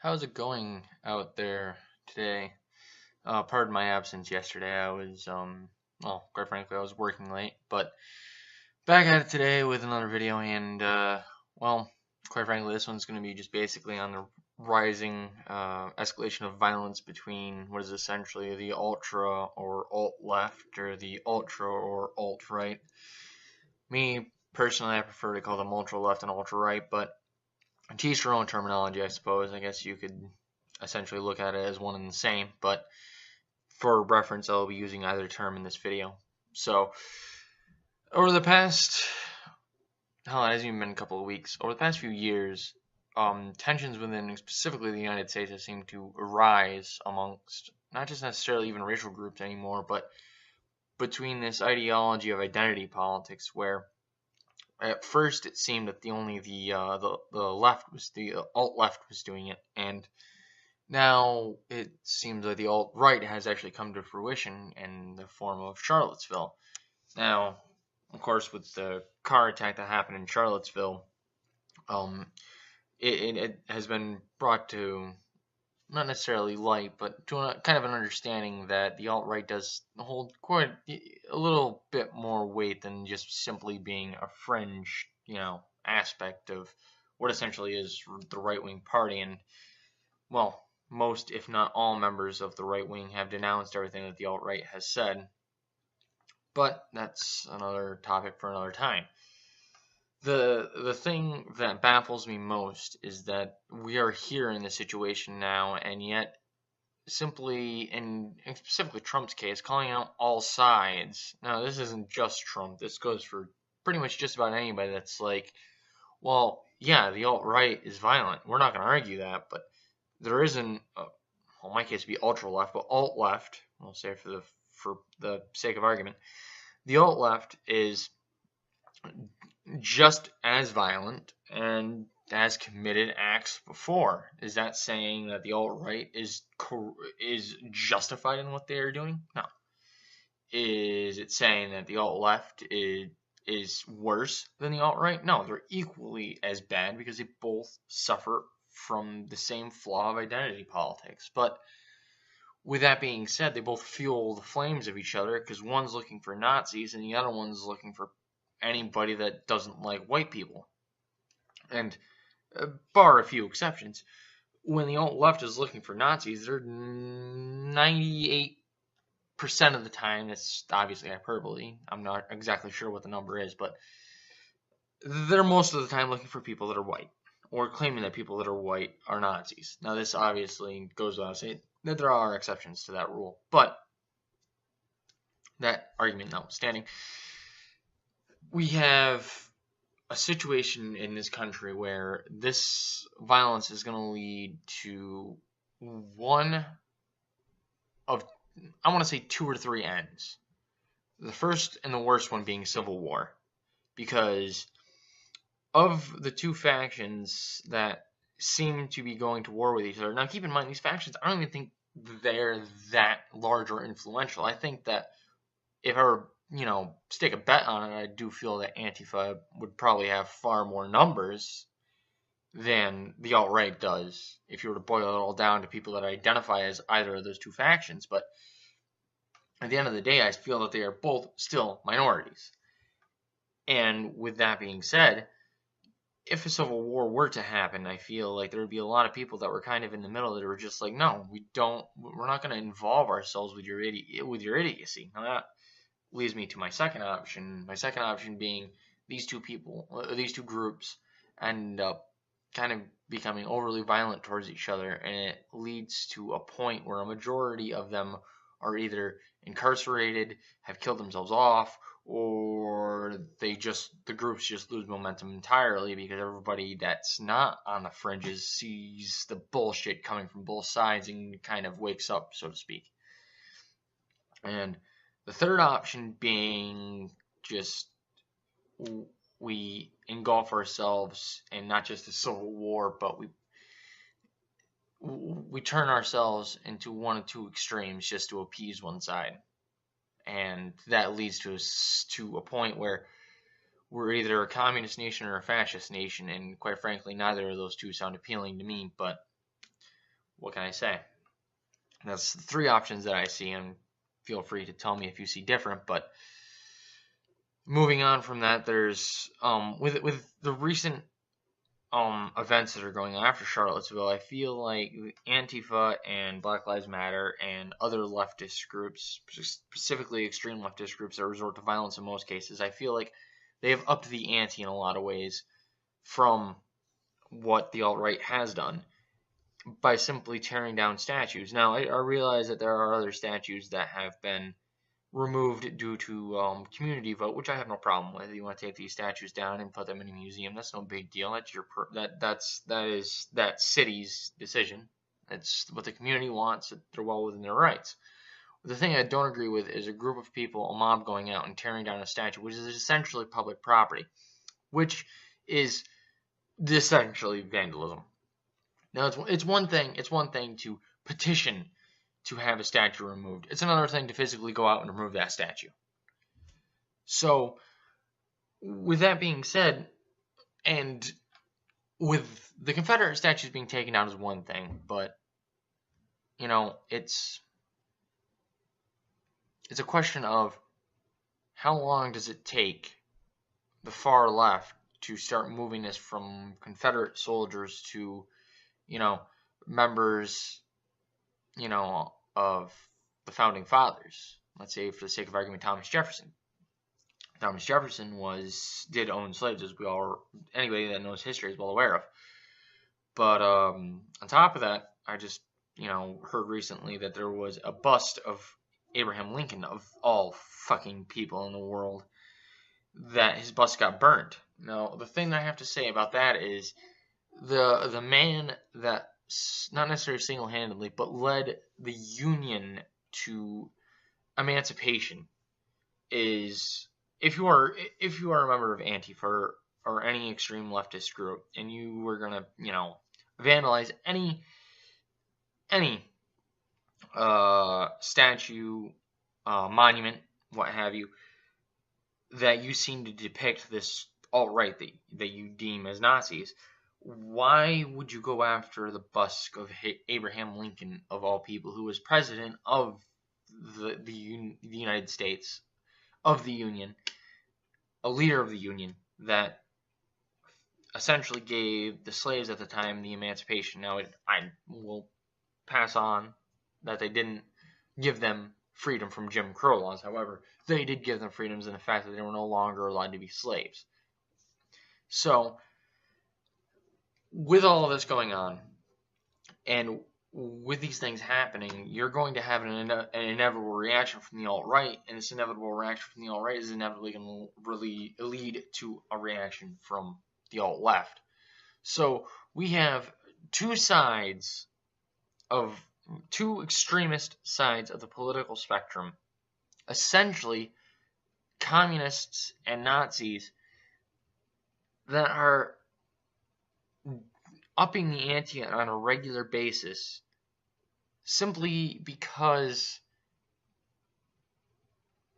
How's it going out there today? Pardon my absence yesterday. Well, quite frankly, I was working late, but back at it today with another video, and well, quite frankly, this one's going to be just basically on the rising escalation of violence between what is essentially the ultra or alt left or the ultra or alt right. Me personally, I prefer to call them ultra left and ultra right, but to each your own terminology, I suppose. I guess you could essentially look at it as one and the same, but for reference, I'll be using either term in this video. So, over the past, hell, it hasn't even been a couple of weeks, over the past few years, tensions within specifically the United States have seemed to arise amongst not just necessarily even racial groups anymore, but between this ideology of identity politics, where at first it seemed that the left was the alt left was doing it, and now it seems like the alt-right has actually come to fruition in the form of Charlottesville. Now, of course, with the car attack that happened in Charlottesville, um, it has been brought to not necessarily light, but to kind of an understanding that the alt-right does hold quite a little bit more weight than just simply being a fringe, aspect of what essentially is the right-wing party. And well, most, if not all, members of the right wing have denounced everything that the alt-right has said. But that's another topic for another time. The thing that baffles me most is that we are here in this situation now, and yet simply, in specifically Trump's case, calling out all sides. Now, this isn't just Trump. This goes for pretty much just about anybody that's like, well, yeah, the alt-right is violent. We're not going to argue that, but there isn't, well, in my case, it'd be ultra left, but alt left. We'll say for the sake of argument, the alt left is just as violent and has committed acts before. Is that saying that the alt right is justified in what they are doing? No. Is it saying that the alt left is worse than the alt right? No, they're equally as bad because they both suffer from the same flaw of identity politics. But with that being said, they both fuel the flames of each other because one's looking for Nazis and the other one's looking for anybody that doesn't like white people. And bar a few exceptions, when the alt left is looking for Nazis, they're 98% of the time, it's obviously hyperbole, I'm not exactly sure what the number is, but they're most of the time looking for people that are white, or claiming that people that are white are Nazis. Now, this obviously goes without saying that there are exceptions to that rule, but that argument notwithstanding, we have a situation in this country where this violence is going to lead to one of, I want to say, 2 or 3 ends. The first and the worst one being civil war, because of the two factions that seem to be going to war with each other. Now, keep in mind, these factions, I don't even think they're that large or influential. I think that if I were, stake a bet on it, I do feel that Antifa would probably have far more numbers than the alt-right does, if you were to boil it all down to people that identify as either of those two factions. But at the end of the day, I feel that they are both still minorities. And with that being said, if a civil war were to happen, I feel like there would be a lot of people that were kind of in the middle that were just like, no, we're not going to involve ourselves with your idiocy. Now that leads me to my second option. My second option being these two groups end up kind of becoming overly violent towards each other, and it leads to a point where a majority of them are either incarcerated, have killed themselves off, or the groups just lose momentum entirely because everybody that's not on the fringes sees the bullshit coming from both sides and kind of wakes up, so to speak. And the third option being just we engulf ourselves in not just a civil war, but we turn ourselves into one of two extremes just to appease one side. And that leads to a point where we're either a communist nation or a fascist nation, and quite frankly, neither of those two sound appealing to me. But what can I say? That's the three options that I see, and feel free to tell me if you see different. But moving on from that, there's with the recent events that are going on after Charlottesville, I feel like Antifa and Black Lives Matter and other leftist groups, specifically extreme leftist groups that resort to violence in most cases, I feel like they have upped the ante in a lot of ways from what the alt-right has done by simply tearing down statues. Now, I realize that there are other statues that have been removed due to community vote, which I have no problem with. You want to take these statues down and put them in a museum, that's no big deal. That's your that is that city's decision. That's what the community wants. They're well within their rights. The thing I don't agree with is a group of people, a mob, going out and tearing down a statue, which is essentially public property, which is essentially vandalism. Now, it's one thing to petition to have a statue removed. It's another thing to physically go out and remove that statue. So, with that being said, and with the Confederate statues being taken down is one thing, but it's a question of how long does it take the far left to start moving this from Confederate soldiers to, members, of the founding fathers. Let's say, for the sake of argument, Thomas Jefferson. Thomas Jefferson did own slaves, as anybody that knows history is well aware of. But on top of that, I just heard recently that there was a bust of Abraham Lincoln, of all fucking people in the world, that his bust got burned. Now, the thing that I have to say about that is the man that, not necessarily single-handedly, but led the Union to emancipation is, if you are a member of Antifa or any extreme leftist group, and you were gonna vandalize any statue, monument, what have you, that you seem to depict this alt-right that you deem as Nazis, why would you go after the bust of Abraham Lincoln, of all people, who was president of the United States, of the Union, a leader of the Union that essentially gave the slaves at the time the emancipation? Now, I will pass on that they didn't give them freedom from Jim Crow laws. However, they did give them freedoms in the fact that they were no longer allowed to be slaves. So, with all of this going on, and with these things happening, you're going to have an inevitable reaction from the alt-right, and this inevitable reaction from the alt-right is inevitably going to really lead to a reaction from the alt-left. So we have two extremist sides of the political spectrum, essentially communists and Nazis, that are upping the ante on a regular basis simply because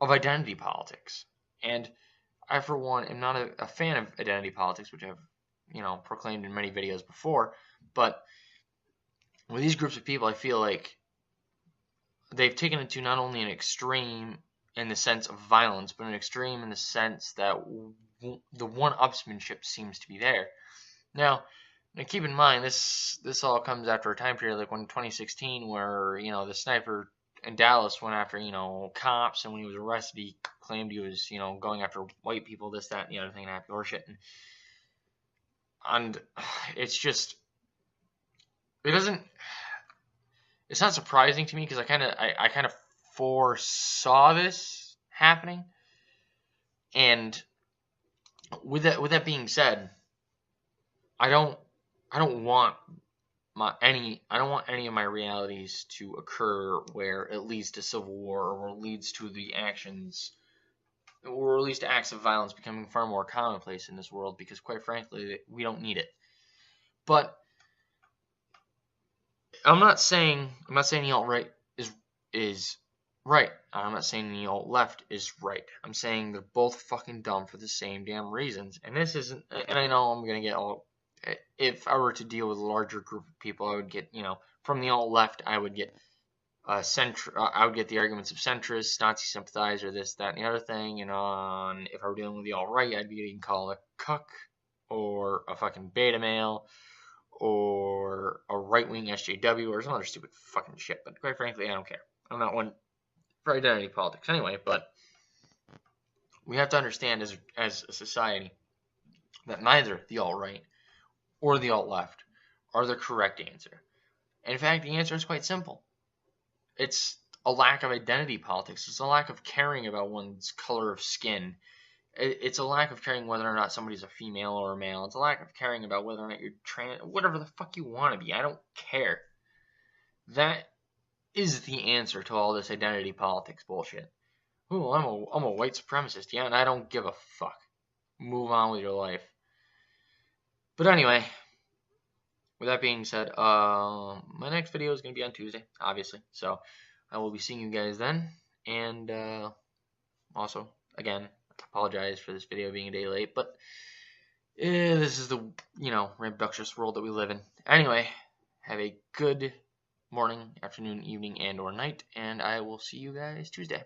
of identity politics. And I, for one, am not a fan of identity politics, which I've proclaimed in many videos before. But with these groups of people, I feel like they've taken it to not only an extreme in the sense of violence, but an extreme in the sense that the one-upsmanship seems to be there. Now, keep in mind, this all comes after a time period like when 2016, where the sniper in Dallas went after cops, and when he was arrested, he claimed he was going after white people, this, that, and the other thing, and happy horseshit. And it's just, it's not surprising to me, because I kind of foresaw this happening. And with that being said, I don't want any of my realities to occur where it leads to civil war, or leads to the actions, or at least acts of violence becoming far more commonplace in this world, because quite frankly, we don't need it. But I'm not saying the alt-right is right. I'm not saying the alt-left is right. I'm saying they're both fucking dumb for the same damn reasons. And this isn't, and I know I'm gonna get all if I were to deal with a larger group of people, I would get, from the alt left, I would get I would get the arguments of centrists, Nazi sympathizer, this, that, and the other thing. And if I were dealing with the alt right, I'd be getting called a cuck or a fucking beta male or a right wing SJW or some other stupid fucking shit. But quite frankly, I don't care. I'm not one for identity politics anyway. But we have to understand as a society that neither the alt right or the alt left are the correct answer. In fact, the answer is quite simple. It's a lack of identity politics. It's a lack of caring about one's color of skin. It's a lack of caring whether or not somebody's a female or a male. It's a lack of caring about whether or not you're trans, whatever the fuck you want to be. I don't care. That is the answer to all this identity politics bullshit. Ooh, I'm a white supremacist. Yeah, and I don't give a fuck. Move on with your life. But anyway, with that being said, my next video is going to be on Tuesday, obviously. So I will be seeing you guys then. And also, again, I apologize for this video being a day late. But this is the, rambunctious world that we live in. Anyway, have a good morning, afternoon, evening, and or night. And I will see you guys Tuesday.